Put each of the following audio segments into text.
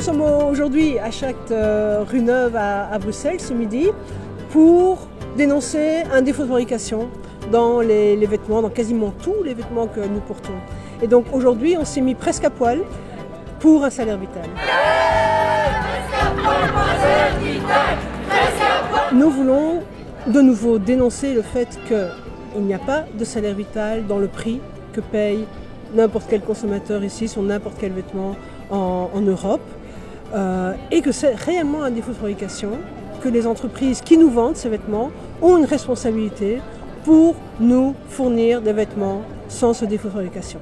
sommes aujourd'hui à Schacht rue Neuve à Bruxelles ce midi pour dénoncer un défaut de fabrication dans les vêtements, dans quasiment tous les vêtements que nous portons. Et donc aujourd'hui, on s'est mis presque à poil pour un salaire vital. Nous voulons de nouveau dénoncer le fait qu'il n'y a pas de salaire vital dans le prix que paye n'importe quel consommateur ici sur n'importe quel vêtement en Europe et que c'est réellement un défaut de fabrication, que les entreprises qui nous vendent ces vêtements ont une responsabilité pour nous fournir des vêtements sans ce défaut de fabrication.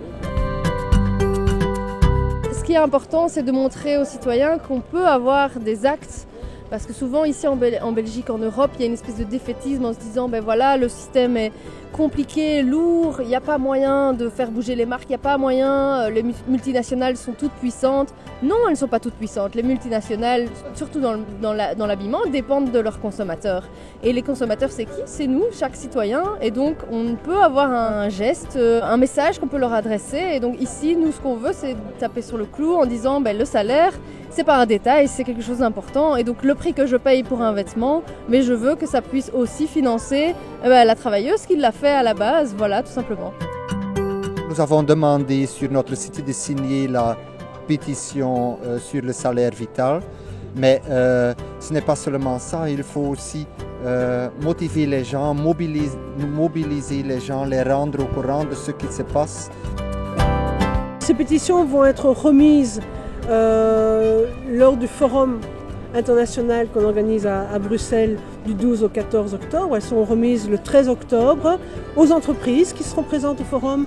Ce qui est important, c'est de montrer aux citoyens qu'on peut avoir des actes. Parce que souvent ici en Belgique, en Europe, il y a une espèce de défaitisme en se disant ben voilà, le système est compliqué, lourd, il n'y a pas moyen de faire bouger les marques, il n'y a pas moyen, les multinationales sont toutes puissantes. Non, elles ne sont pas toutes puissantes. Les multinationales, surtout dans l'habillement, dépendent de leurs consommateurs. Et les consommateurs, c'est qui? C'est nous, chaque citoyen. Et donc, on peut avoir un geste, un message qu'on peut leur adresser. Et donc ici, nous, ce qu'on veut, c'est taper sur le clou en disant ben, le salaire, c'est pas un détail, c'est quelque chose d'important. Et donc le prix que je paye pour un vêtement, mais je veux que ça puisse aussi financer la travailleuse qui l'a fait à la base, voilà, tout simplement. Nous avons demandé sur notre site de signer la pétition sur le salaire vital, mais ce n'est pas seulement ça, il faut aussi motiver les gens, mobiliser les gens, les rendre au courant de ce qui se passe. Ces pétitions vont être remises lors du forum international qu'on organise à Bruxelles du 12 au 14 octobre. Elles seront remises le 13 octobre aux entreprises qui seront présentes au forum,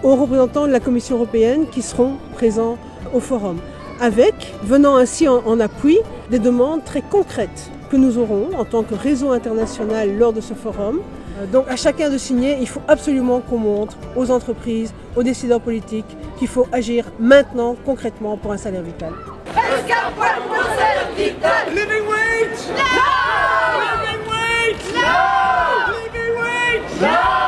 aux représentants de la Commission européenne qui seront présents au forum, avec, venant ainsi en appui, des demandes très concrètes que nous aurons en tant que réseau international lors de ce forum. Donc à chacun de signer, il faut absolument qu'on montre aux entreprises, aux décideurs politiques qu'il faut agir maintenant, concrètement, pour un salaire vital. Living wage! No! Living wage! No! Living wage! No!